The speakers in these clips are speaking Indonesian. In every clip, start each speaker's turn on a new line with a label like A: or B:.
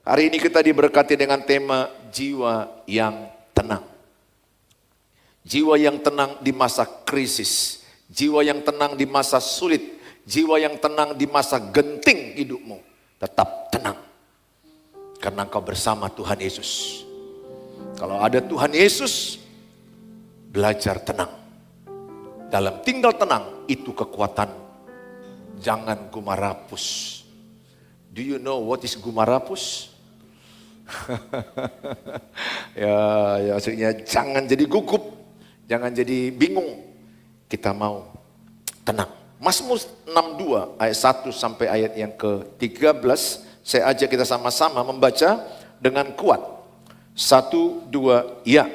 A: Hari ini kita diberkati dengan tema jiwa yang tenang. Jiwa yang tenang di masa krisis, jiwa yang tenang di masa sulit, jiwa yang tenang di masa genting hidupmu. Tetap tenang, karena engkau bersama Tuhan Yesus. Kalau ada Tuhan Yesus, belajar tenang. Dalam tinggal tenang, itu kekuatan. Jangan gumarapus. Do you know what is gumarapus? ya maksudnya jangan jadi gugup, jangan jadi bingung. Kita mau tenang. Mazmur 62 ayat 1 sampai ayat yang ke-13. Saya ajak kita sama-sama membaca dengan kuat. 1, 2, ya.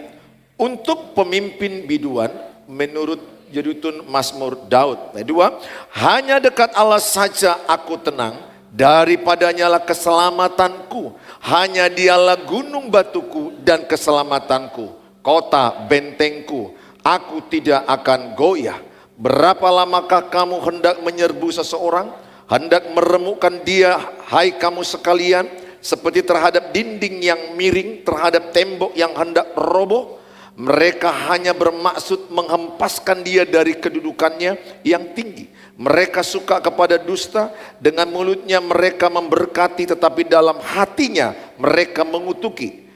A: Untuk pemimpin biduan menurut Jedutun Mazmur Daud. Ayat 2, hanya dekat Allah saja aku tenang, daripadanya lah keselamatanku. Hanya dialah gunung batuku dan keselamatanku, kota bentengku. Aku tidak akan goyah. Berapa lamakah kamu hendak menyerbu seseorang, hendak meremukkan dia, hai kamu sekalian, seperti terhadap dinding yang miring, terhadap tembok yang hendak roboh? Mereka hanya bermaksud menghempaskan dia dari kedudukannya yang tinggi. Mereka suka kepada dusta, dengan mulutnya mereka memberkati, tetapi dalam hatinya mereka mengutuki.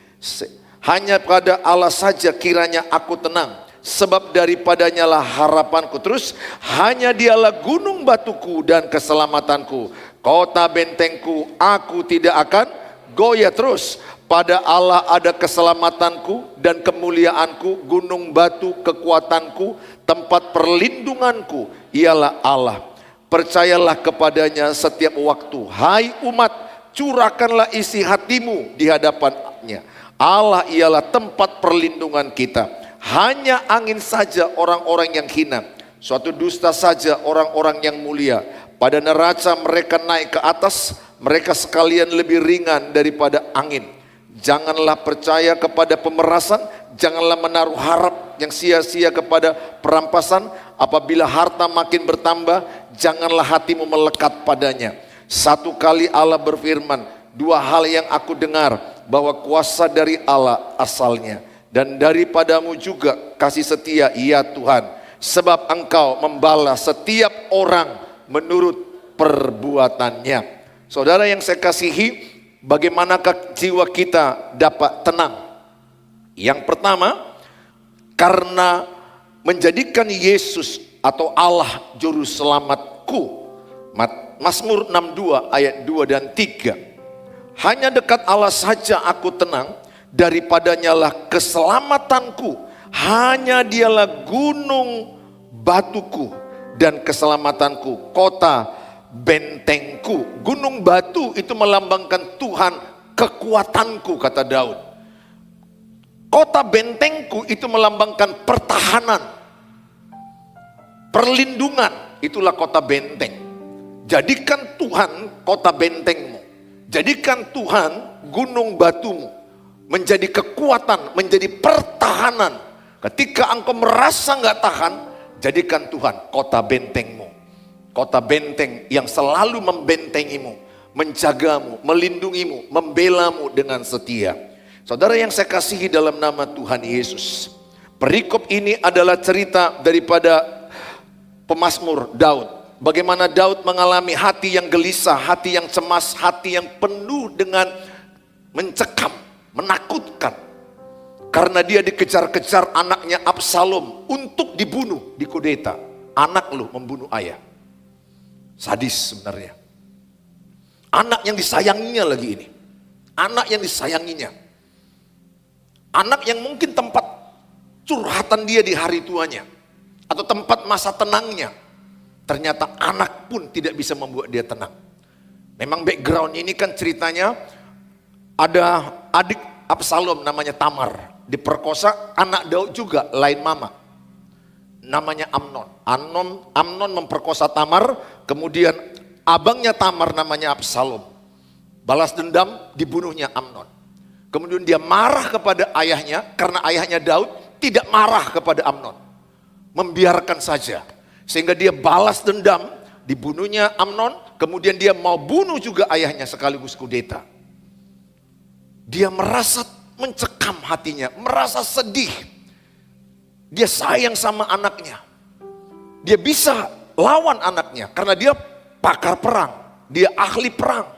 A: Hanya pada Allah saja kiranya aku tenang, sebab daripadanya lah harapanku. Terus, hanya dialah gunung batuku dan keselamatanku, kota bentengku, aku tidak akan goyah. Terus, pada Allah ada keselamatanku dan kemuliaanku, gunung batu kekuatanku, tempat perlindunganku ialah Allah. Percayalah kepadanya setiap waktu. Hai umat, curahkanlah isi hatimu di hadapannya. Allah ialah tempat perlindungan kita. Hanya angin saja orang-orang yang hina, suatu dusta saja orang-orang yang mulia. Pada neraca mereka naik ke atas, mereka sekalian lebih ringan daripada angin. Janganlah percaya kepada pemerasan, janganlah menaruh harap yang sia-sia kepada perampasan. Apabila harta makin bertambah, janganlah hatimu melekat padanya. Satu kali Allah berfirman, dua hal yang aku dengar, bahwa kuasa dari Allah asalnya, dan daripadamu juga kasih setia, ya Tuhan. Sebab engkau membalas setiap orang menurut perbuatannya. Saudara yang saya kasihi, bagaimanakah jiwa kita dapat tenang? Yang pertama, karena menjadikan Yesus atau Allah juru selamatku. Mazmur 62 ayat 2 dan 3. Hanya dekat Allah saja aku tenang, daripadanya lah keselamatanku. Hanya dialah gunung batuku dan keselamatanku, kota bentengku. Gunung batu itu melambangkan Tuhan, kekuatanku, kata Daud. Kota bentengku itu melambangkan pertahanan, perlindungan. Itulah kota benteng. Jadikan Tuhan kota bentengmu, jadikan Tuhan gunung batumu, menjadi kekuatan, menjadi pertahanan. Ketika engkau merasa gak tahan, jadikan Tuhan kota bentengmu. Kota benteng yang selalu membentengimu, menjagamu, melindungimu, membelamu dengan setia. Saudara yang saya kasihi dalam nama Tuhan Yesus, perikop ini adalah cerita daripada pemazmur Daud. Bagaimana Daud mengalami hati yang gelisah, hati yang cemas, hati yang penuh dengan mencekam, menakutkan. Karena dia dikejar-kejar anaknya Absalom untuk dibunuh, dikudeta. Anak lu membunuh ayah. Sadis sebenarnya. Anak yang disayanginya lagi ini. Anak yang disayanginya. Anak yang mungkin tempat curhatan dia di hari tuanya. Atau tempat masa tenangnya. Ternyata anak pun tidak bisa membuat dia tenang. Memang background ini kan ceritanya, ada adik Absalom namanya Tamar. Diperkosa anak Daud juga, lain mama. Namanya Amnon. Amnon memperkosa Tamar, kemudian abangnya Tamar namanya Absalom. Balas dendam, dibunuhnya Amnon. Kemudian dia marah kepada ayahnya, karena ayahnya Daud tidak marah kepada Amnon. Membiarkan saja. Sehingga dia balas dendam, dibunuhnya Amnon, kemudian dia mau bunuh juga ayahnya sekaligus kudeta. Dia merasa mencekam hatinya, merasa sedih. Dia sayang sama anaknya. Dia bisa lawan anaknya karena dia pakar perang, dia ahli perang.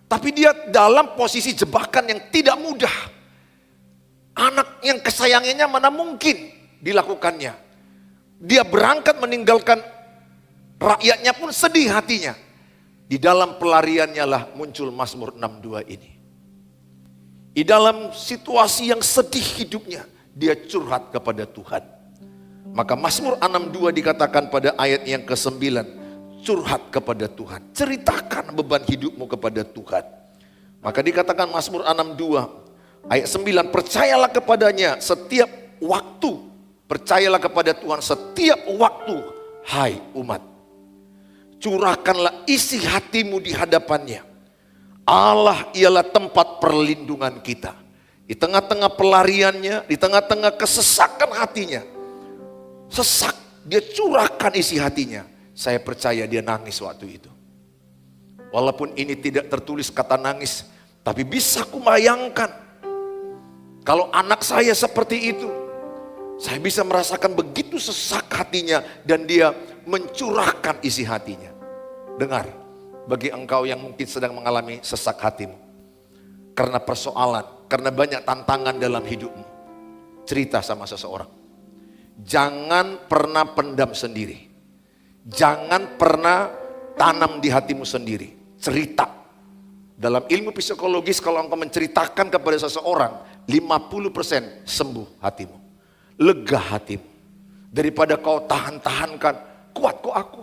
A: Tapi dia dalam posisi jebakan yang tidak mudah. Anak yang kesayangannya mana mungkin dilakukannya. Dia berangkat meninggalkan rakyatnya pun sedih hatinya. Di dalam pelariannya lah muncul Mazmur 62 ini. Di dalam situasi yang sedih hidupnya, dia curhat kepada Tuhan. Maka Mazmur 62 dikatakan pada ayat yang ke-9, curhat kepada Tuhan. Ceritakan beban hidupmu kepada Tuhan. Maka dikatakan Mazmur 62 ayat 9, percayalah kepadanya setiap waktu. Percayalah kepada Tuhan setiap waktu, hai umat. Curahkanlah isi hatimu di hadapannya. Allah ialah tempat perlindungan kita. Di tengah-tengah pelariannya, di tengah-tengah kesesakan hatinya. Sesak, dia curahkan isi hatinya. Saya percaya dia nangis waktu itu. Walaupun ini tidak tertulis kata nangis, tapi bisa kubayangkan. Kalau anak saya seperti itu, saya bisa merasakan begitu sesak hatinya dan dia mencurahkan isi hatinya. Dengar, bagi engkau yang mungkin sedang mengalami sesak hatimu. Karena persoalan, karena banyak tantangan dalam hidupmu. Cerita sama seseorang. Jangan pernah pendam sendiri. Jangan pernah tanam di hatimu sendiri. Cerita. Dalam ilmu psikologis kalau engkau menceritakan kepada seseorang, 50% sembuh hatimu. Lega hatimu. Daripada kau tahan-tahankan, kuat kok aku,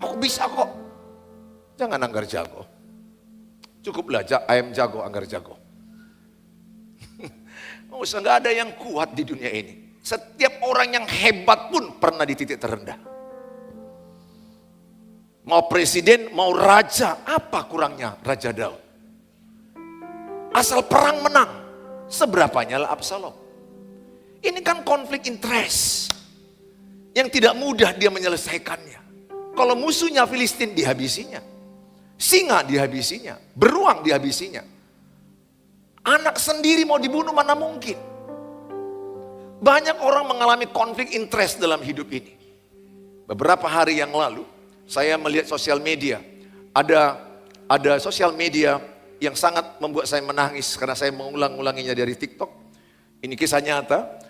A: aku bisa kok. Jangan anggar jago. Cukuplah ayam jago, anggar jago. Nggak ada yang kuat di dunia ini. Setiap orang yang hebat pun pernah di titik terendah. Mau presiden, mau raja, apa kurangnya Raja Daud? Asal perang menang, seberapanya lah Absalom. Ini kan konflik interest yang tidak mudah dia menyelesaikannya. Kalau musuhnya Filistin dihabisinya, singa dihabisinya, beruang dihabisinya. Anak sendiri mau dibunuh mana mungkin. Banyak orang mengalami konflik interest dalam hidup ini. Beberapa hari yang lalu saya melihat sosial media. Ada sosial media yang sangat membuat saya menangis karena saya mengulang-ulanginya dari TikTok. Ini kisah nyata.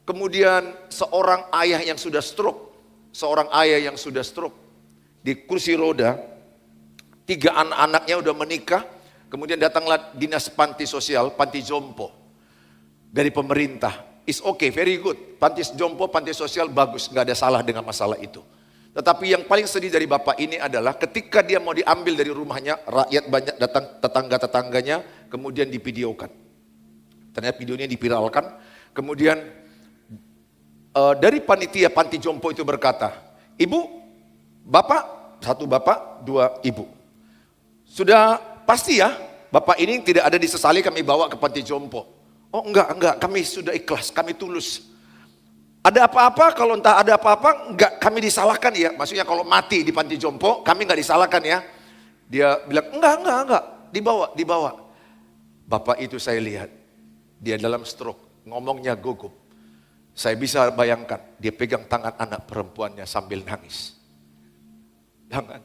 A: Kemudian seorang ayah yang sudah stroke, di kursi roda, 3 anak-anaknya udah menikah, kemudian datanglah dinas panti sosial, panti jompo dari pemerintah. It's okay, very good. Panti jompo, panti sosial bagus, nggak ada salah dengan masalah itu. Tetapi yang paling sedih dari bapak ini adalah ketika dia mau diambil dari rumahnya, rakyat banyak datang, tetangga-tetangganya, kemudian divideokan. Ternyata videonya dipiralkan, kemudian dari panitia panti jompo itu berkata, ibu, bapak, 1 bapak, 2 ibu. Sudah pasti ya, bapak ini tidak ada disesali kami bawa ke panti jompo. Oh enggak, kami sudah ikhlas, kami tulus. Ada apa-apa, kalau entah ada apa-apa, enggak kami disalahkan ya. Maksudnya kalau mati di panti jompo, kami enggak disalahkan ya. Dia bilang, enggak, dibawa. Bapak itu saya lihat, dia dalam stroke, ngomongnya gugup. Saya bisa bayangkan, dia pegang tangan anak perempuannya sambil nangis. Jangan.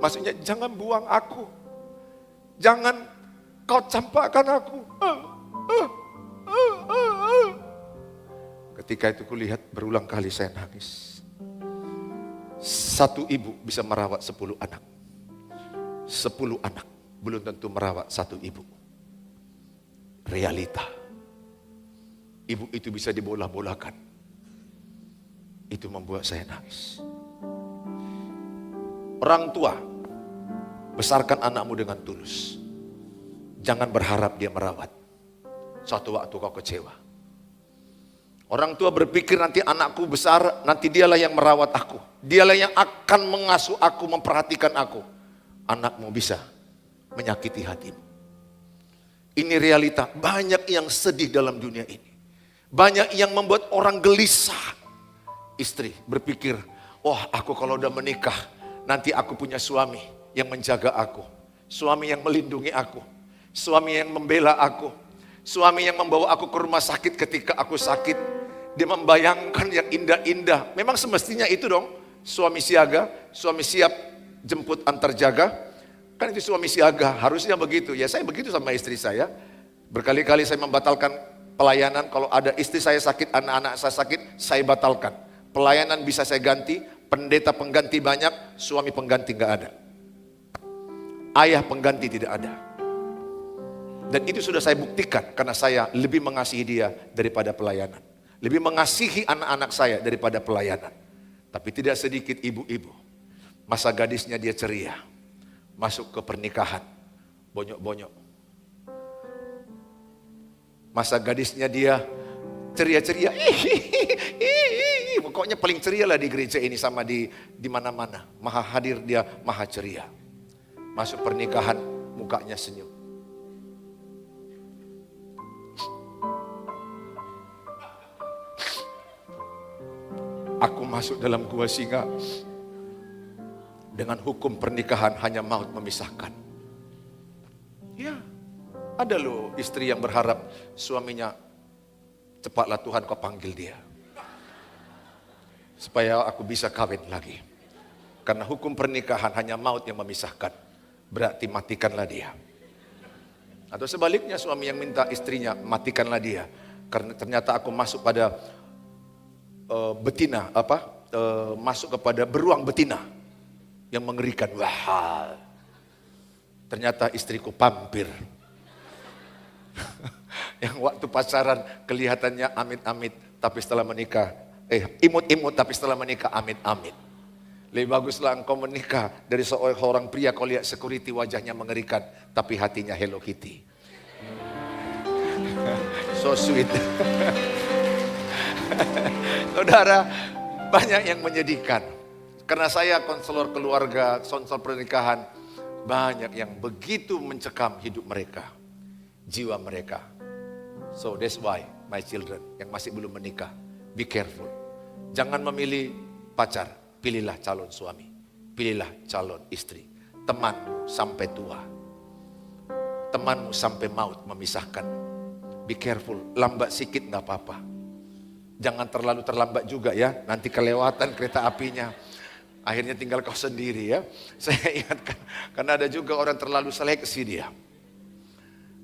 A: Maksudnya jangan buang aku. Jangan kau campakkan aku. Ketika itu kulihat berulang kali saya nangis. 1 ibu bisa merawat 10 anak. 10 anak belum tentu merawat 1 ibu. Realita. Ibu itu bisa dibolah-bolahkan. Itu membuat saya nangis. Orang tua, besarkan anakmu dengan tulus. Jangan berharap dia merawat. Suatu waktu kau kecewa. Orang tua berpikir nanti anakku besar, nanti dialah yang merawat aku. Dialah yang akan mengasuh aku, memperhatikan aku. Anakmu bisa menyakiti hatimu. Ini realita, banyak yang sedih dalam dunia ini. Banyak yang membuat orang gelisah. Istri berpikir, wah aku kalau udah menikah, nanti aku punya suami yang menjaga aku, suami yang melindungi aku, suami yang membela aku, suami yang membawa aku ke rumah sakit ketika aku sakit. Dia membayangkan yang indah-indah. Memang semestinya itu dong, suami siaga, suami siap jemput antar jaga. Kan itu suami siaga, harusnya begitu. Ya saya begitu sama istri saya. Berkali-kali saya membatalkan pelayanan. Kalau ada istri saya sakit, anak-anak saya sakit, saya batalkan. Pelayanan bisa saya ganti, pendeta pengganti banyak, suami pengganti gak ada. Ayah pengganti tidak ada. Dan itu sudah saya buktikan karena saya lebih mengasihi dia daripada pelayanan. Lebih mengasihi anak-anak saya daripada pelayanan. Tapi tidak sedikit ibu-ibu, masa gadisnya dia ceria, masuk ke pernikahan, bonyok-bonyok. Masa gadisnya dia ceria-ceria, pokoknya paling ceria lah di gereja ini sama di mana-mana. Maha hadir dia, maha ceria. Masuk pernikahan, mukanya senyum. Aku masuk dalam gua singa. Dengan hukum pernikahan hanya maut memisahkan. Ya, ada loh istri yang berharap suaminya, cepatlah Tuhan kau panggil dia. Supaya aku bisa kawin lagi. Karena hukum pernikahan hanya maut yang memisahkan. Berarti matikanlah dia. Atau sebaliknya suami yang minta istrinya, matikanlah dia. Karena ternyata aku masuk pada betina, masuk kepada beruang betina yang mengerikan. Wah, ternyata istriku pampir. Yang waktu pacaran kelihatannya amit-amit, tapi setelah menikah, imut-imut tapi setelah menikah amit-amit. Lebih baguslah engkau menikah dari seorang pria kau lihat security wajahnya mengerikan, tapi hatinya Hello Kitty. So sweet. Saudara, banyak yang menyedihkan. Karena saya konselor keluarga, konselor pernikahan, banyak yang begitu mencekam hidup mereka, jiwa mereka. So that's why my children yang masih belum menikah, be careful. Jangan memilih pacar, pilihlah calon suami, pilihlah calon istri. Temanmu sampai tua, temanmu sampai maut memisahkan. Be careful, lambat sikit gak apa-apa. Jangan terlalu terlambat juga ya, nanti kelewatan kereta apinya. Akhirnya tinggal kau sendiri ya. Saya ingatkan, karena ada juga orang terlalu seleksi dia.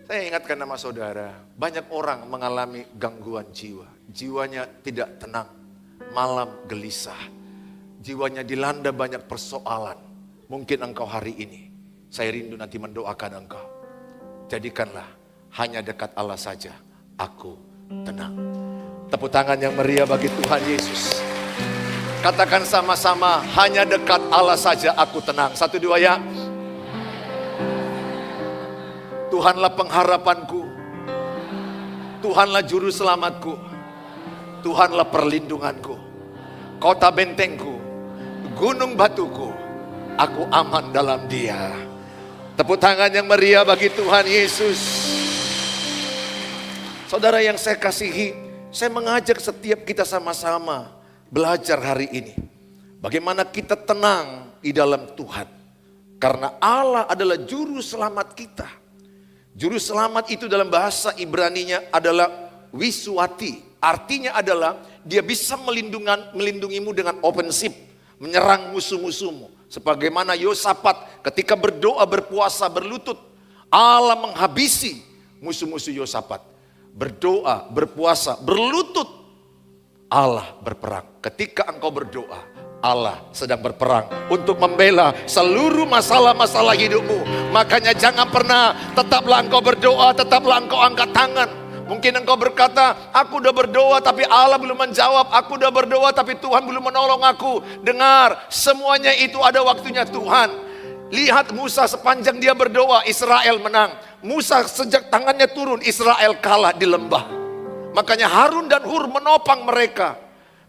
A: Saya ingatkan nama saudara, banyak orang mengalami gangguan jiwa. Jiwanya tidak tenang, malam gelisah. Jiwanya dilanda banyak persoalan. Mungkin engkau hari ini, saya rindu nanti mendoakan engkau. Jadikanlah hanya dekat Allah saja, aku tenang. Tepuk tangan yang meriah bagi Tuhan Yesus. Katakan sama-sama, hanya dekat Allah saja aku tenang. 1, 2 ya. Tuhanlah pengharapanku. Tuhanlah juru selamatku. Tuhanlah perlindunganku. Kota bentengku. Gunung batuku. Aku aman dalam Dia. Tepuk tangan yang meriah bagi Tuhan Yesus. Saudara yang saya kasihi, saya mengajak setiap kita sama-sama belajar hari ini. Bagaimana kita tenang di dalam Tuhan. Karena Allah adalah juru selamat kita. Juru selamat itu dalam bahasa Ibraninya adalah wiswati. Artinya adalah dia bisa melindungimu dengan offensif. Menyerang musuh-musuhmu. Sebagaimana Yosafat ketika berdoa, berpuasa, berlutut. Allah menghabisi musuh-musuh Yosafat. Berdoa, berpuasa, berlutut, Allah berperang. Ketika engkau berdoa, Allah sedang berperang untuk membela seluruh masalah-masalah hidupmu. Makanya jangan pernah, tetaplah engkau berdoa, tetaplah engkau angkat tangan. Mungkin engkau berkata, aku udah berdoa tapi Allah belum menjawab. Aku udah berdoa tapi Tuhan belum menolong aku. Dengar, semuanya itu ada waktunya Tuhan. Lihat Musa sepanjang dia berdoa, Israel menang. Musa sejak tangannya turun, Israel kalah di lembah. Makanya Harun dan Hur menopang mereka.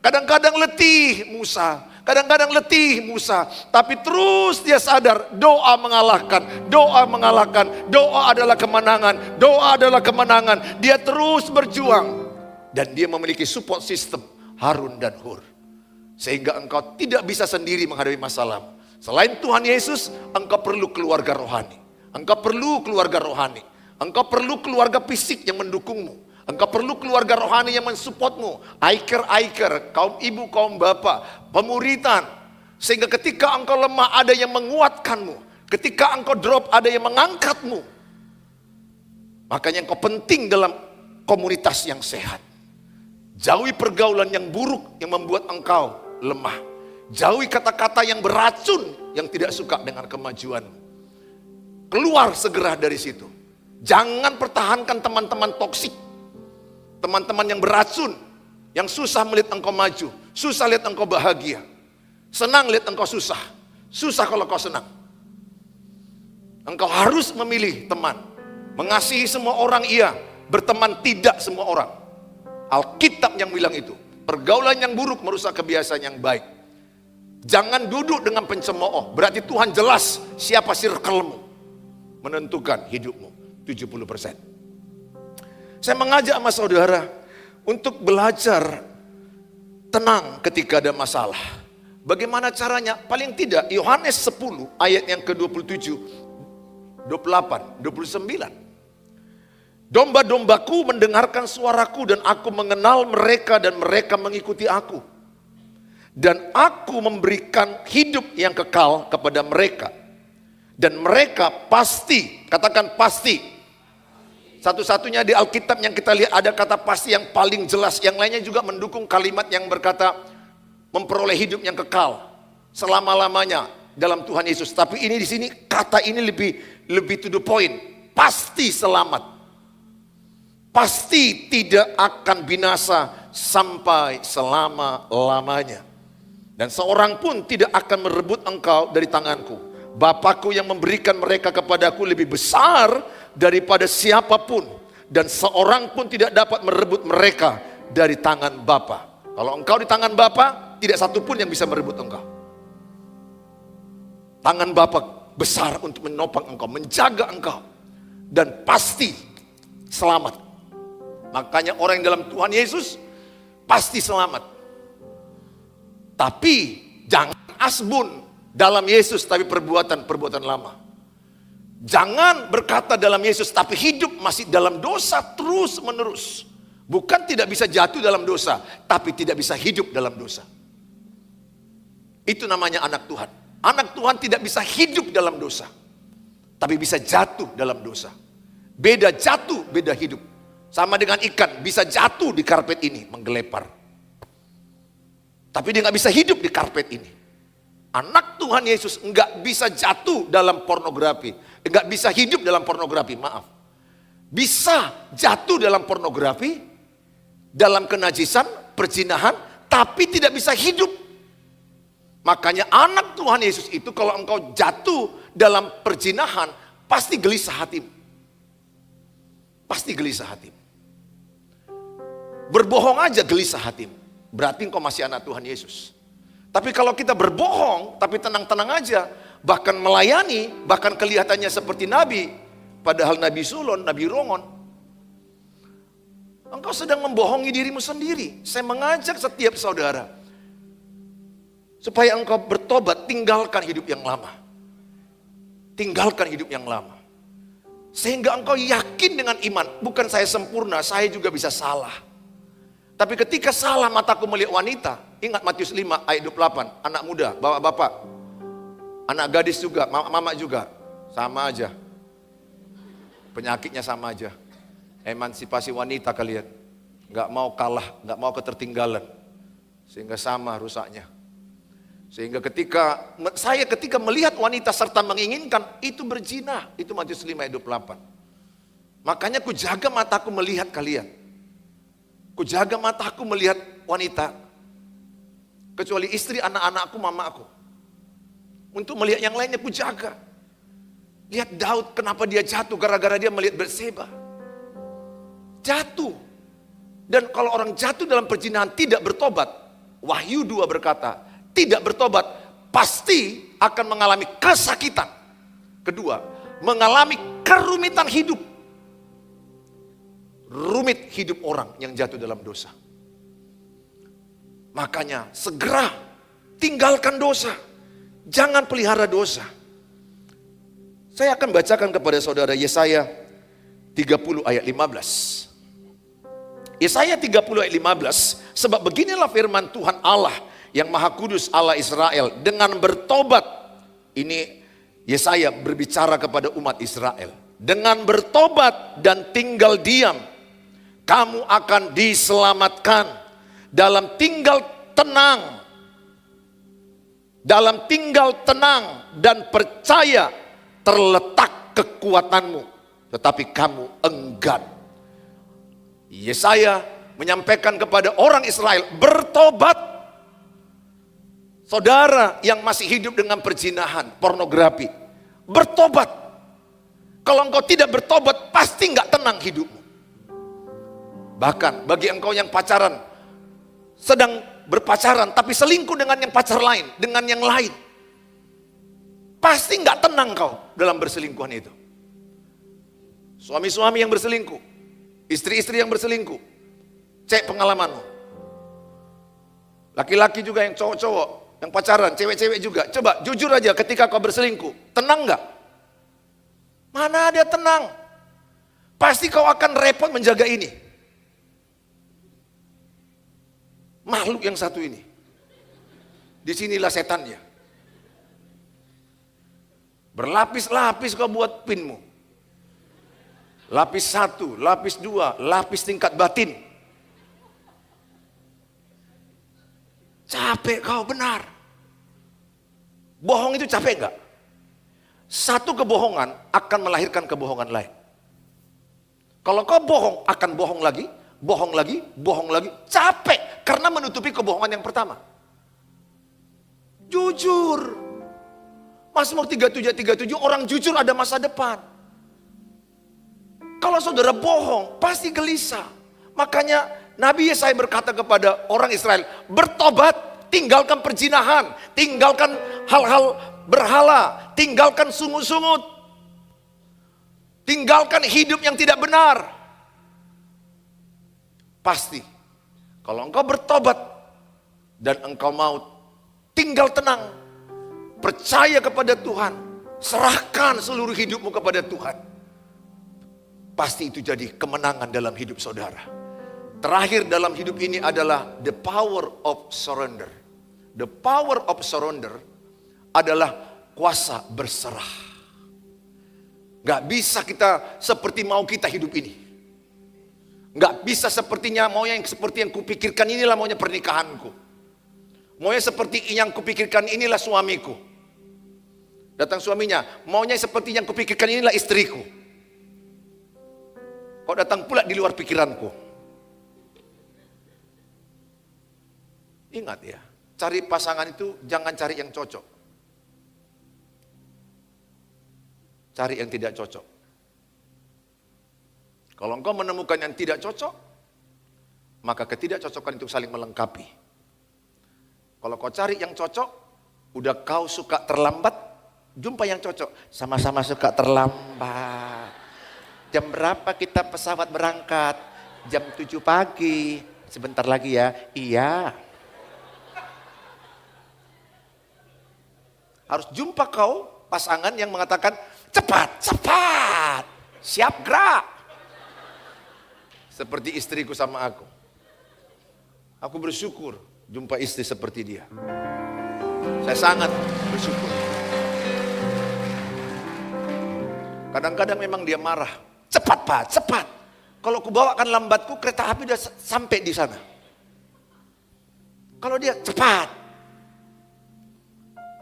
A: Kadang-kadang letih Musa, kadang-kadang letih Musa. Tapi terus dia sadar, doa mengalahkan, doa mengalahkan. Doa adalah kemenangan, doa adalah kemenangan. Dia terus berjuang. Dan dia memiliki support system, Harun dan Hur. Sehingga engkau tidak bisa sendiri menghadapi masalah. Selain Tuhan Yesus, engkau perlu keluarga rohani. Engkau perlu keluarga rohani. Engkau perlu keluarga fisik yang mendukungmu. Engkau perlu keluarga rohani yang mensupportmu. Aiker, kaum ibu, kaum bapak, pemuritan. Sehingga ketika engkau lemah ada yang menguatkanmu. Ketika engkau drop ada yang mengangkatmu. Makanya engkau penting dalam komunitas yang sehat. Jauhi pergaulan yang buruk yang membuat engkau lemah. Jauhi kata-kata yang beracun yang tidak suka dengan kemajuan. Keluar segera dari situ. Jangan pertahankan teman-teman toksik. Teman-teman yang beracun. Yang susah melihat engkau maju. Susah lihat engkau bahagia. Senang lihat engkau susah. Susah kalau kau senang. Engkau harus memilih teman. Mengasihi semua orang iya. Berteman tidak semua orang. Alkitab yang bilang itu. Pergaulan yang buruk merusak kebiasaan yang baik. Jangan duduk dengan pencemooh. Berarti Tuhan jelas siapa circle-mu. Menentukan hidupmu 70%. Saya mengajak sama saudara untuk belajar tenang ketika ada masalah. Bagaimana caranya? Paling tidak Yohanes 10 ayat yang ke-27, 28, 29. Domba-dombaku mendengarkan suaraku dan aku mengenal mereka dan mereka mengikuti aku. Dan aku memberikan hidup yang kekal kepada mereka. Dan mereka pasti, katakan pasti. Satu-satunya di Alkitab yang kita lihat ada kata pasti yang paling jelas. Yang lainnya juga mendukung kalimat yang berkata memperoleh hidup yang kekal selama-lamanya dalam Tuhan Yesus. Tapi ini di sini kata ini lebih to the point. Pasti selamat. Pasti tidak akan binasa sampai selama-lamanya. Dan seorang pun tidak akan merebut engkau dari tanganku. Bapakku yang memberikan mereka kepadaku lebih besar daripada siapapun. Dan seorang pun tidak dapat merebut mereka dari tangan Bapa. Kalau engkau di tangan Bapa, tidak satu pun yang bisa merebut engkau. Tangan Bapa besar untuk menopang engkau, menjaga engkau. Dan pasti selamat. Makanya orang yang dalam Tuhan Yesus pasti selamat. Tapi jangan asbun dalam Yesus tapi perbuatan lama. Jangan berkata dalam Yesus tapi hidup masih dalam dosa terus menerus. Bukan tidak bisa jatuh dalam dosa, tapi tidak bisa hidup dalam dosa. Itu namanya anak Tuhan. Anak Tuhan tidak bisa hidup dalam dosa, tapi bisa jatuh dalam dosa. Beda jatuh, beda hidup. Sama dengan ikan, bisa jatuh di karpet ini, menggelepar. Tapi dia nggak bisa hidup di karpet ini. Anak Tuhan Yesus nggak bisa jatuh dalam pornografi, nggak bisa hidup dalam pornografi. Maaf, bisa jatuh dalam pornografi, dalam kenajisan, perzinahan, tapi tidak bisa hidup. Makanya anak Tuhan Yesus itu kalau engkau jatuh dalam perzinahan, pasti gelisah hatimu. Pasti gelisah hatimu. Berbohong aja gelisah hatimu. Berarti engkau masih anak Tuhan Yesus. Tapi kalau kita berbohong, tapi tenang-tenang aja, bahkan melayani, bahkan kelihatannya seperti Nabi, padahal Nabi Sulon, Nabi Rongon, engkau sedang membohongi dirimu sendiri. Saya mengajak setiap saudara, supaya engkau bertobat, tinggalkan hidup yang lama. Tinggalkan hidup yang lama. Sehingga engkau yakin dengan iman, bukan saya sempurna, saya juga bisa salah. Tapi ketika salah mataku melihat wanita, ingat Matius 5 ayat 28, anak muda, bapak-bapak, anak gadis juga, mama juga, sama aja. Penyakitnya sama aja. Emansipasi wanita kalian, nggak mau kalah, nggak mau ketertinggalan, sehingga sama rusaknya. Sehingga ketika melihat wanita serta menginginkan, itu berzina, itu Matius 5 ayat 28. Makanya ku jaga mataku melihat kalian. Ku jaga mataku melihat wanita. Kecuali istri, anak-anakku, mamaku. Untuk melihat yang lainnya ku jaga. Lihat Daud, kenapa dia jatuh? Gara-gara dia melihat Batseba. Jatuh. Dan kalau orang jatuh dalam perzinahan tidak bertobat, Wahyu 2 berkata, tidak bertobat, pasti akan mengalami kesakitan. Kedua, mengalami kerumitan hidup. Rumit hidup orang yang jatuh dalam dosa. Makanya segera tinggalkan dosa. Jangan pelihara dosa. Saya akan bacakan kepada saudara Yesaya 30 ayat 15. Yesaya 30 ayat 15, sebab beginilah firman Tuhan Allah yang Maha Kudus, Allah Israel, dengan bertobat. Ini Yesaya berbicara kepada umat Israel. Dengan bertobat dan tinggal diam, kamu akan diselamatkan. Dalam tinggal tenang, dalam tinggal tenang dan percaya terletak kekuatanmu, tetapi kamu enggan. Yesaya menyampaikan kepada orang Israel, bertobat. Saudara yang masih hidup dengan perzinahan, pornografi, bertobat. Kalau engkau tidak bertobat, pasti nggak tenang hidupmu. Bahkan bagi engkau yang pacaran, sedang berpacaran tapi selingkuh dengan yang pacar lain, dengan yang lain, pasti nggak tenang kau dalam berselingkuhan itu. Suami-suami yang berselingkuh, istri-istri yang berselingkuh, cek pengalamanmu. Laki-laki juga yang cowok-cowok, yang pacaran, cewek-cewek juga. Coba jujur aja ketika kau berselingkuh, tenang nggak? Mana ada tenang? Pasti kau akan repot menjaga ini. Makhluk yang satu ini. Disinilah setannya. Berlapis-lapis kau buat pinmu. Lapis 1, lapis 2, lapis tingkat batin. Capek kau benar. Bohong itu capek enggak? Satu kebohongan akan melahirkan kebohongan lain. Kalau kau bohong, akan bohong lagi, bohong lagi, bohong lagi. Capek karena menutupi kebohongan yang pertama. Jujur. Mazmur 37 orang jujur ada masa depan. Kalau saudara bohong, pasti gelisah. Makanya Nabi Yesaya berkata kepada orang Israel, bertobat, tinggalkan perzinahan, tinggalkan hal-hal berhala, tinggalkan sungut-sungut, tinggalkan hidup yang tidak benar. Pasti, kalau engkau bertobat dan engkau mau tinggal tenang, percaya kepada Tuhan, serahkan seluruh hidupmu kepada Tuhan, pasti itu jadi kemenangan dalam hidup saudara. Terakhir dalam hidup ini adalah the power of surrender. The power of surrender adalah kuasa berserah. Gak bisa kita seperti mau kita hidup ini. Gak bisa sepertinya mau yang seperti yang kupikirkan inilah maunya pernikahanku. Maunya seperti yang kupikirkan inilah suamiku. Datang suaminya, maunya seperti yang kupikirkan inilah istriku. Kok datang pula di luar pikiranku. Ingat ya, cari pasangan itu jangan cari yang cocok. Cari yang tidak cocok. Kalau engkau menemukan yang tidak cocok, maka ketidakcocokan itu saling melengkapi. Kalau kau cari yang cocok, udah kau suka terlambat, jumpa yang cocok. Sama-sama suka terlambat. Jam berapa kita pesawat berangkat? Jam 7 pagi. Sebentar lagi ya. Iya. Harus jumpa kau pasangan yang mengatakan cepat, cepat, siap gerak. Seperti istriku sama aku. Aku bersyukur jumpa istri seperti dia. Saya sangat bersyukur. Kadang-kadang memang dia marah. Cepat Pak, cepat. Kalau aku bawakan lambatku, kereta api udah sampai di sana. Kalau dia cepat.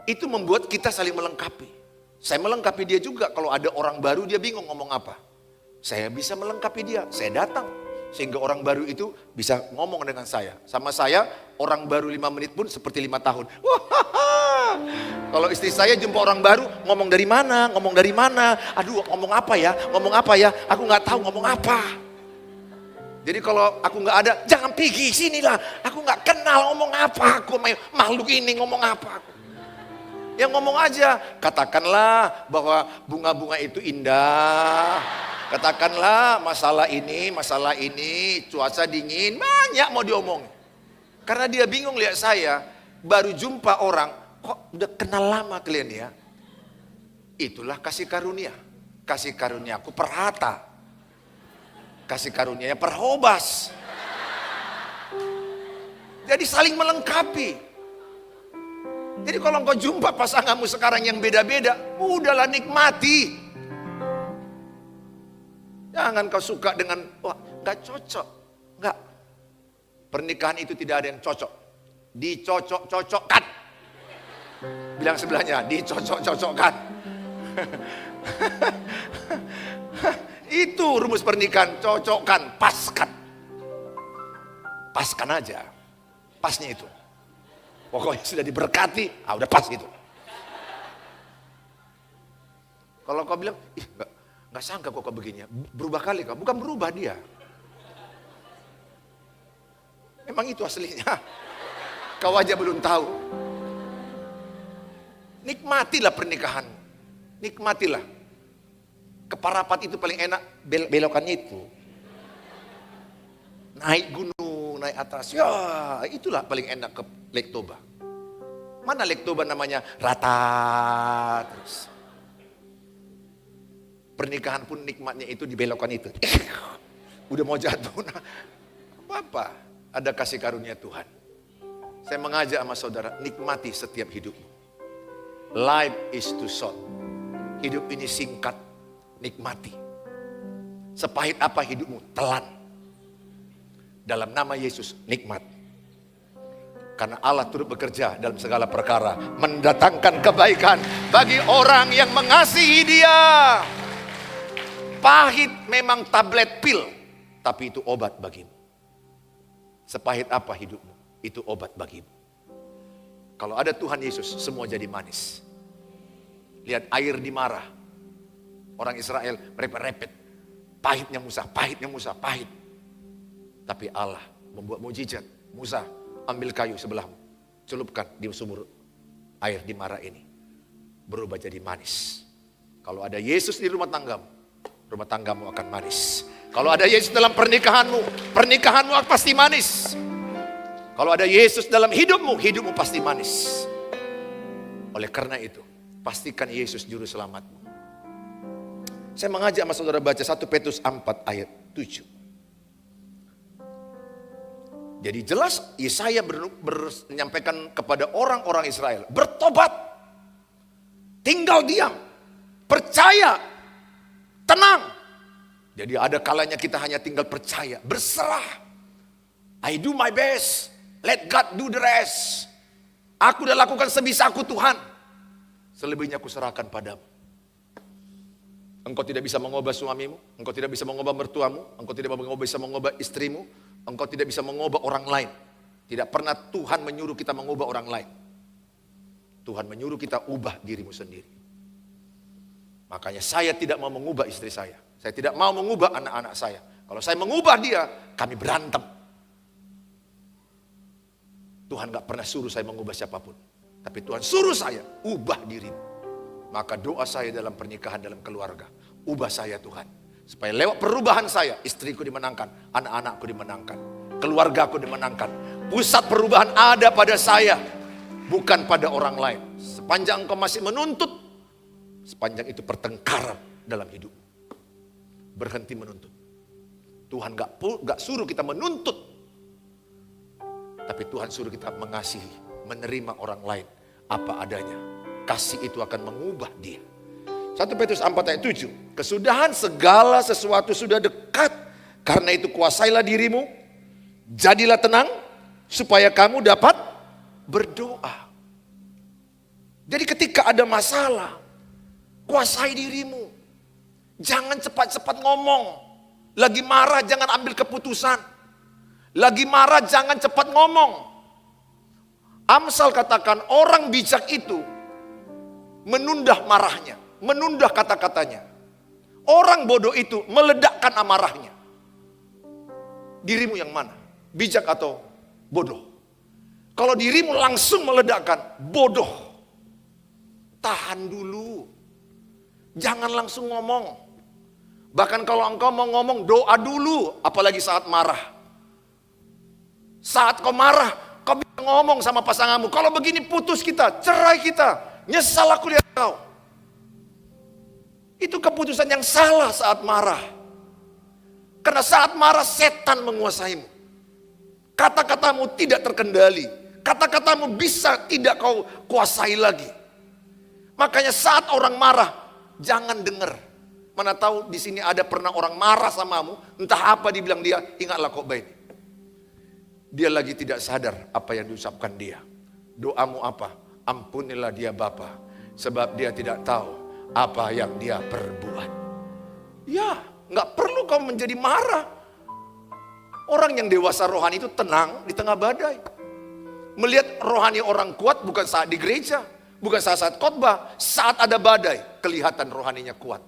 A: Itu membuat kita saling melengkapi. Saya melengkapi dia juga. Kalau ada orang baru dia bingung ngomong apa. Saya bisa melengkapi dia. Saya datang. Sehingga orang baru itu bisa ngomong dengan saya. Sama saya orang baru 5 menit pun seperti 5 tahun. Kalau istri saya jumpa orang baru ngomong dari mana, ngomong dari mana. Aduh ngomong apa ya, ngomong apa ya. Aku gak tahu ngomong apa. Jadi kalau aku gak ada, jangan pergi sinilah. Aku gak kenal ngomong apa. Aku makhluk ini ngomong apa aku. Yang ngomong aja, katakanlah bahwa bunga-bunga itu indah. Katakanlah masalah ini, cuaca dingin, banyak mau diomong. Karena dia bingung lihat saya, baru jumpa orang, Kok udah kenal lama kalian ya? Itulah kasih karunia. Kasih karuniaku perhata. Kasih karunianya perhobas. Jadi saling melengkapi. Jadi kalau engkau jumpa pasanganmu sekarang yang beda-beda, udahlah nikmati. Jangan kau suka dengan, wah gak cocok. Enggak. Pernikahan itu tidak ada yang cocok. Dicocok-cocokkan. Bilang sebelahnya, dicocok-cocokkan. Itu rumus pernikahan, cocokkan, paskan. Paskan aja. Pasnya itu. Pokoknya sudah diberkati, udah pas itu. Kalau kau bilang, ih gak sangka kok begini. Berubah kali kau, bukan berubah dia. Emang itu aslinya. Kau aja belum tahu. Nikmatilah pernikahan. Nikmatilah. Keparapat itu paling enak, belokannya itu. Naik gunung, naik atas. Ya itulah paling enak ke Lake Toba. Mana Lake Toba namanya? Rata terus. Pernikahan pun nikmatnya itu di belokan itu. Udah mau jatuh. Nah, apa? Ada kasih karunia Tuhan. Saya mengajak sama saudara, nikmati setiap hidupmu. Life is too short. Hidup ini singkat, nikmati. Sepahit apa hidupmu, telan. Dalam nama Yesus, nikmat. Karena Allah turut bekerja dalam segala perkara, mendatangkan kebaikan bagi orang yang mengasihi Dia. Pahit memang tablet pil, tapi itu obat bagimu. Sepahit apa hidupmu, itu obat bagimu. Kalau ada Tuhan Yesus, semua jadi manis. Lihat air di Marah. Orang Israel merepet-repet. Pahitnya Musa, pahitnya Musa, pahit. Tapi Allah membuat mujizat. Musa, ambil kayu sebelahmu. Celupkan di sumur air di Marah ini. Berubah jadi manis. Kalau ada Yesus di rumah tanggamu akan manis. Kalau ada Yesus dalam pernikahanmu, pernikahanmu pasti manis. Kalau ada Yesus dalam hidupmu, hidupmu pasti manis. Oleh karena itu, pastikan Yesus juru selamatmu. Saya mengajak sama saudara baca 1 Petrus 4 ayat 7. Jadi jelas Yesaya menyampaikan kepada orang-orang Israel, bertobat, tinggal diam, percaya, tenang. Jadi ada kalanya kita hanya tinggal percaya, berserah. I do my best, let God do the rest. Aku udah lakukan sebisaku Tuhan. Selebihnya aku serahkan padamu. Engkau tidak bisa mengubah suamimu, engkau tidak bisa mengubah mertuamu, engkau tidak bisa mengubah istrimu, engkau tidak bisa mengubah orang lain. Tidak pernah Tuhan menyuruh kita mengubah orang lain. Tuhan menyuruh kita ubah dirimu sendiri. Makanya saya tidak mau mengubah istri saya. Saya tidak mau mengubah anak-anak saya. Kalau saya mengubah dia, kami berantem. Tuhan gak pernah suruh saya mengubah siapapun. Tapi Tuhan suruh saya, ubah dirimu. Maka doa saya dalam pernikahan, dalam keluarga. Ubah saya Tuhan. Supaya lewat perubahan saya, istriku dimenangkan, anak-anakku dimenangkan, keluargaku dimenangkan. Pusat perubahan ada pada saya, bukan pada orang lain. Sepanjang engkau masih menuntut, sepanjang itu pertengkaran dalam hidupmu. Berhenti menuntut. Tuhan gak suruh kita menuntut. Tapi Tuhan suruh kita mengasihi, menerima orang lain apa adanya. Kasih itu akan mengubah dia. 1 Petrus 4 ayat 7. Kesudahan segala sesuatu sudah dekat. Karena itu kuasailah dirimu. Jadilah tenang. Supaya kamu dapat berdoa. Jadi ketika ada masalah, kuasai dirimu. Jangan cepat-cepat ngomong. Lagi marah jangan ambil keputusan. Lagi marah jangan cepat ngomong. Amsal katakan orang bijak itu menunda marahnya, menunda kata-katanya. Orang bodoh itu meledakkan amarahnya. Dirimu yang mana? Bijak atau bodoh? Kalau dirimu langsung meledakkan, bodoh. Tahan dulu. Jangan langsung ngomong. Bahkan kalau engkau mau ngomong, doa dulu. Apalagi saat marah. Saat kau marah, Kau bisa ngomong sama pasanganmu, kalau begini putus kita, cerai kita, nyesal aku lihat kau. Itu keputusan yang salah saat marah. Karena saat marah setan menguasaimu. Kata-katamu tidak terkendali. Kata-katamu bisa tidak kau kuasai lagi. Makanya saat orang marah, jangan dengar. Mana tahu di sini ada pernah orang marah samamu, entah apa dibilang dia, ingatlah kau baik. Dia lagi tidak sadar apa yang diucapkan dia. Doamu apa? Ampunilah dia Bapa, sebab dia tidak tahu apa yang dia perbuat. Ya, nggak perlu kau menjadi marah. Orang yang dewasa rohani itu tenang di tengah badai. Melihat rohani orang kuat bukan saat di gereja, bukan saat khotbah, saat ada badai kelihatan rohaninya kuat.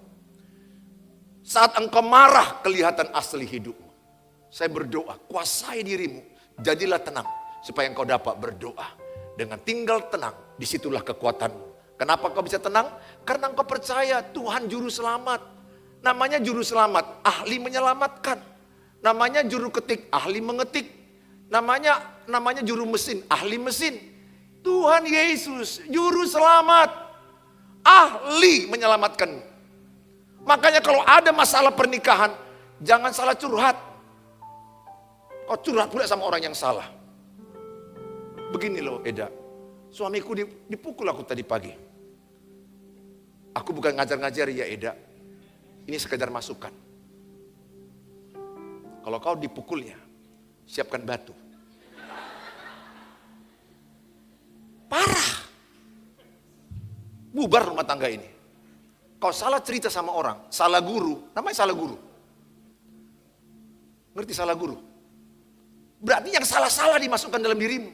A: Saat engkau marah kelihatan asli hidupmu. Saya berdoa, kuasai dirimu, jadilah tenang supaya engkau dapat berdoa. Dengan tinggal tenang, disitulah kekuatanmu. Kenapa kau bisa tenang? Karena engkau percaya Tuhan juru selamat. Namanya juru selamat, ahli menyelamatkan. Namanya juru ketik, ahli mengetik. Namanya juru mesin, ahli mesin. Tuhan Yesus, juru selamat, ahli menyelamatkan. Makanya kalau ada masalah pernikahan, jangan salah curhat. Kau curhat pula sama orang yang salah. Begini loh Eda, suamiku dipukul aku tadi pagi. Aku bukan ngajar-ngajar ya Eda, ini sekedar masukan. Kalau kau dipukulnya, siapkan batu. Parah. Bubar rumah tangga ini. Kau salah cerita sama orang, salah guru, namanya salah guru. Ngerti salah guru? Berarti yang salah-salah dimasukkan dalam dirimu.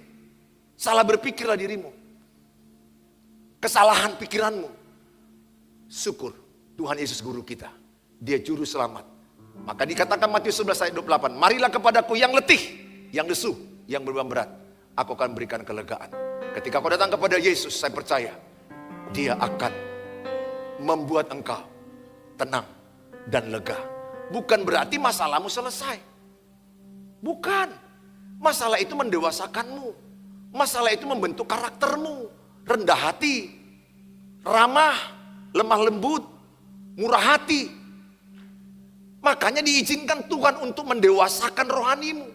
A: Salah berpikirlah dirimu. Kesalahan pikiranmu. Syukur, Tuhan Yesus guru kita. Dia juru selamat. Maka dikatakan Matius 11 ayat 28, marilah kepadaku yang letih, yang lesu, yang beban berat. Aku akan berikan kelegaan. Ketika kau datang kepada Yesus, saya percaya, Dia akan membuat engkau tenang dan lega. Bukan berarti masalahmu selesai. Bukan. Masalah itu mendewasakanmu. Masalah itu membentuk karaktermu. Rendah hati, ramah, lemah lembut, murah hati. Makanya diizinkan Tuhan untuk mendewasakan rohanimu.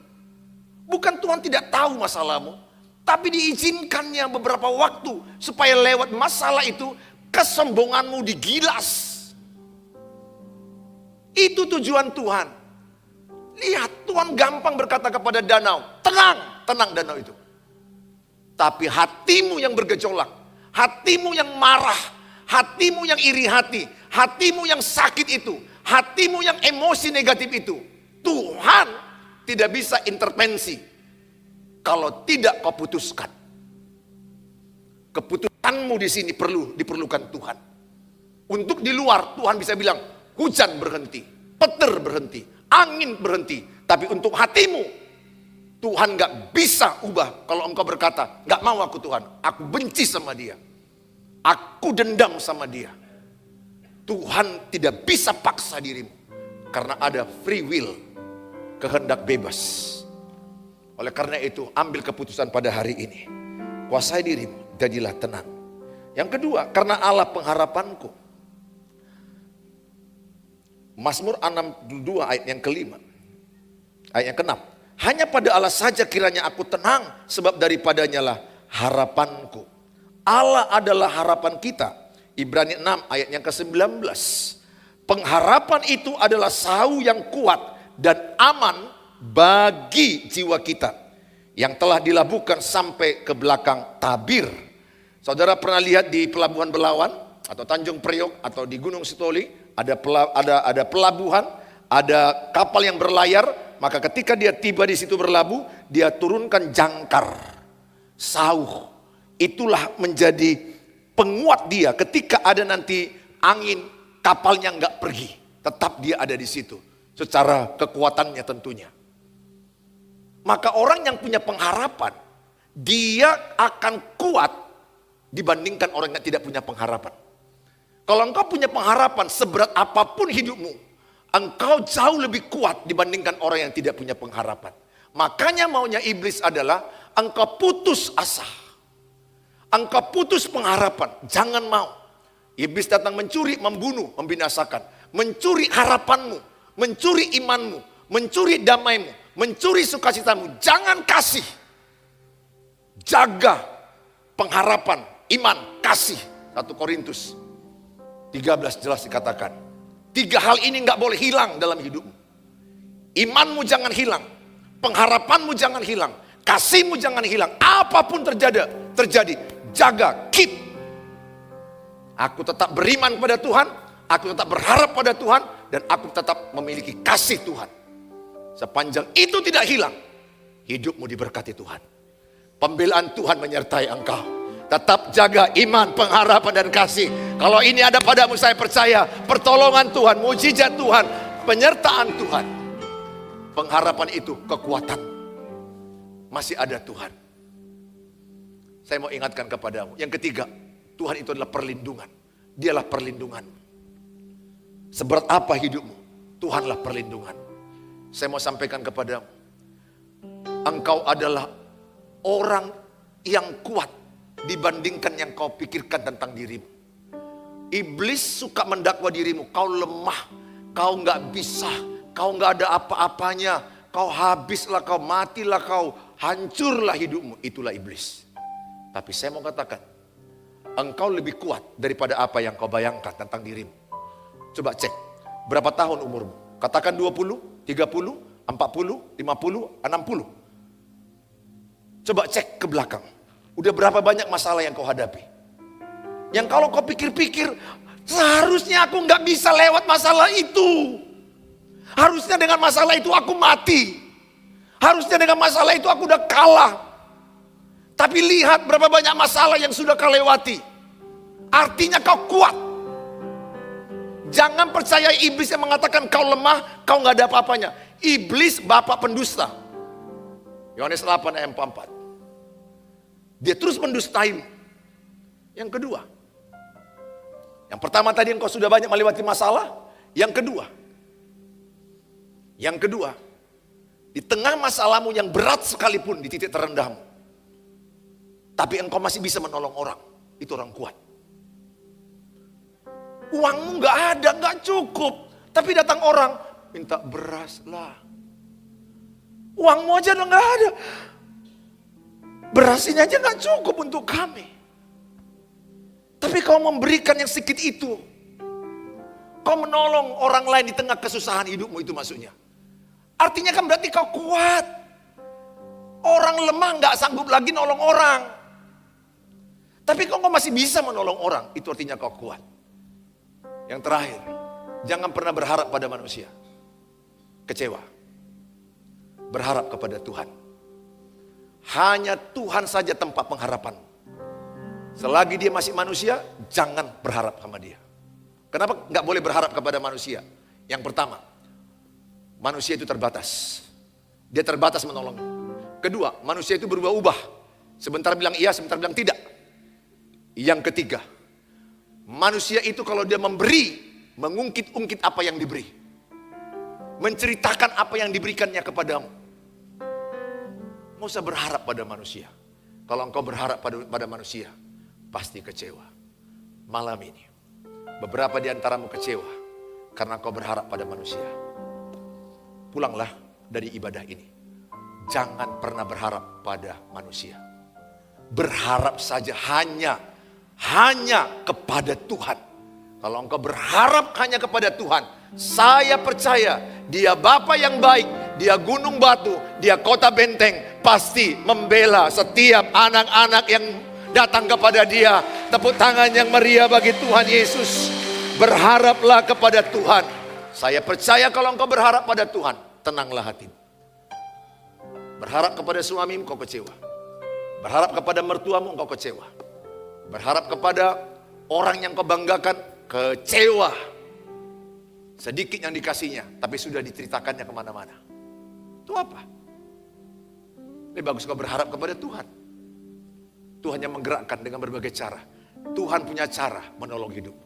A: Bukan Tuhan tidak tahu masalahmu, tapi diizinkannya beberapa waktu supaya lewat masalah itu kesombonganmu digilas. Itu tujuan Tuhan. Lihat, Tuhan gampang berkata kepada danau, tenang, tenang danau itu. Tapi hatimu yang bergejolak, hatimu yang marah, hatimu yang iri hati, hatimu yang sakit itu, hatimu yang emosi negatif itu, Tuhan tidak bisa intervensi kalau tidak kau putuskan. Keputusanmu di sini diperlukan Tuhan. Untuk di luar Tuhan bisa bilang hujan berhenti, petir berhenti, angin berhenti. Tapi untuk hatimu Tuhan gak bisa ubah. Kalau engkau berkata gak mau aku Tuhan, aku benci sama dia, aku dendam sama dia. Tuhan tidak bisa paksa dirimu. Karena ada free will, kehendak bebas. Oleh karena itu ambil keputusan pada hari ini. Kuasai dirimu, jadilah tenang. Yang kedua, karena Allah pengharapanku. Mazmur 62 ayat yang kelima. Ayat yang keenam. Hanya pada Allah saja kiranya aku tenang, sebab daripadanya lah harapanku. Allah adalah harapan kita. Ibrani 6 ayat yang ke-19. Pengharapan itu adalah sau yang kuat dan aman bagi jiwa kita, yang telah dilabuhkan sampai ke belakang tabir. Saudara pernah lihat di Pelabuhan Belawan atau Tanjung Priok atau di Gunung Sitoli, ada pelabuhan, ada kapal yang berlayar. Maka ketika dia tiba di situ berlabuh, dia turunkan jangkar, sauh. Itulah menjadi penguat dia ketika ada nanti angin, kapalnya nggak pergi, tetap dia ada di situ. Secara kekuatannya tentunya. Maka orang yang punya pengharapan, dia akan kuat dibandingkan orang yang tidak punya pengharapan. Kalau engkau punya pengharapan, seberat apapun hidupmu, engkau jauh lebih kuat dibandingkan orang yang tidak punya pengharapan. Makanya maunya iblis adalah engkau putus asa, engkau putus pengharapan, jangan mau. Iblis datang mencuri, membunuh, membinasakan, mencuri harapanmu, mencuri imanmu, mencuri damaimu, mencuri sukacitamu. Jangan kasih. Jaga pengharapan, iman, kasih. 1 Korintus 13 jelas dikatakan. 3 hal ini gak boleh hilang dalam hidupmu. Imanmu jangan hilang, pengharapanmu jangan hilang, kasihmu jangan hilang. Apapun terjadi, jaga, keep. Aku tetap beriman kepada Tuhan, aku tetap berharap pada Tuhan, dan aku tetap memiliki kasih Tuhan. Sepanjang itu tidak hilang, hidupmu diberkati Tuhan. Pembelaan Tuhan menyertai engkau. Tetap jaga iman, pengharapan, dan kasih. Kalau ini ada padamu, saya percaya pertolongan Tuhan, mujizat Tuhan, penyertaan Tuhan. Pengharapan itu kekuatan. Masih ada Tuhan. Saya mau ingatkan kepadamu. Yang ketiga, Tuhan itu adalah perlindungan. Dialah perlindungan. Seberat apa hidupmu, Tuhanlah perlindungan. Saya mau sampaikan kepadamu, engkau adalah orang yang kuat dibandingkan yang kau pikirkan tentang dirimu. Iblis suka mendakwa dirimu, kau lemah, kau nggak bisa, kau nggak ada apa-apanya, kau habislah, kau matilah, kau hancurlah hidupmu. Itulah iblis. Tapi saya mau katakan, engkau lebih kuat daripada apa yang kau bayangkan tentang dirimu. Coba cek, berapa tahun umurmu? Katakan 20, 30, 40, 50, 60. Coba cek ke belakang. Udah berapa banyak masalah yang kau hadapi? Yang kalau kau pikir-pikir, seharusnya aku nggak bisa lewat masalah itu. Harusnya dengan masalah itu aku mati. Harusnya dengan masalah itu aku udah kalah. Tapi lihat berapa banyak masalah yang sudah kau lewati. Artinya kau kuat. Jangan percaya iblis yang mengatakan kau lemah, kau nggak ada apa-apanya. Iblis bapak pendusta. Yohanes 8 ayat 44. Dia terus mendustaimu. Yang kedua, yang pertama tadi engkau sudah banyak melewati masalah. Yang kedua, di tengah masalahmu yang berat sekalipun, di titik terendahmu, tapi engkau masih bisa menolong orang. Itu orang kuat. Uangmu gak ada, gak cukup, tapi datang orang minta beras lah. Uangmu aja udah gak ada, beras ini aja gak cukup untuk kami. Tapi kau memberikan yang sedikit itu. Kau menolong orang lain di tengah kesusahan hidupmu, itu maksudnya. Artinya kan berarti kau kuat. Orang lemah gak sanggup lagi nolong orang. Tapi kau masih bisa menolong orang, itu artinya kau kuat. Yang terakhir, jangan pernah berharap pada manusia. Kecewa. Berharap kepada Tuhan. Hanya Tuhan saja tempat pengharapan. Selagi dia masih manusia, jangan berharap sama dia. Kenapa nggak boleh berharap kepada manusia? Yang pertama, manusia itu terbatas. Dia terbatas menolong. Kedua, manusia itu berubah-ubah. Sebentar bilang iya, sebentar bilang tidak. Yang ketiga, manusia itu kalau dia memberi, mengungkit-ungkit apa yang diberi. Menceritakan apa yang diberikannya kepadamu. Nggak usah berharap pada manusia. Kalau engkau berharap pada manusia, pasti kecewa. Malam ini, beberapa di antaramu kecewa karena engkau berharap pada manusia. Pulanglah dari ibadah ini. Jangan pernah berharap pada manusia. Berharap saja hanya kepada Tuhan. Kalau engkau berharap hanya kepada Tuhan, saya percaya dia Bapa yang baik, dia gunung batu, dia kota benteng, pasti membela setiap anak-anak yang datang kepada dia. Tepuk tangan yang meriah bagi Tuhan Yesus. Berharaplah kepada Tuhan. Saya percaya kalau engkau berharap pada Tuhan, tenanglah hatimu. Berharap kepada suamimu, kau kecewa. Berharap kepada mertuamu, engkau kecewa. Berharap kepada orang yang kau banggakan, kecewa. Sedikit yang dikasihnya, tapi sudah diceritakannya kemana-mana. Itu apa? Lebih bagus kau berharap kepada Tuhan. Tuhan yang menggerakkan dengan berbagai cara. Tuhan punya cara menolong hidup.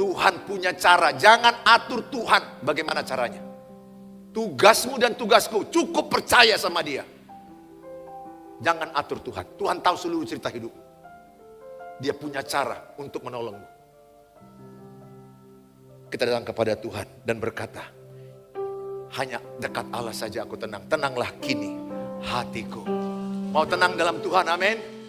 A: Tuhan punya cara, jangan atur Tuhan bagaimana caranya. Tugasmu dan tugasku cukup percaya sama dia. Jangan atur Tuhan. Tuhan tahu seluruh cerita hidup. Dia punya cara untuk menolongmu. Kita datang kepada Tuhan dan berkata, hanya dekat Allah saja aku tenang. Tenanglah kini hatiku. Mau tenang dalam Tuhan, amin.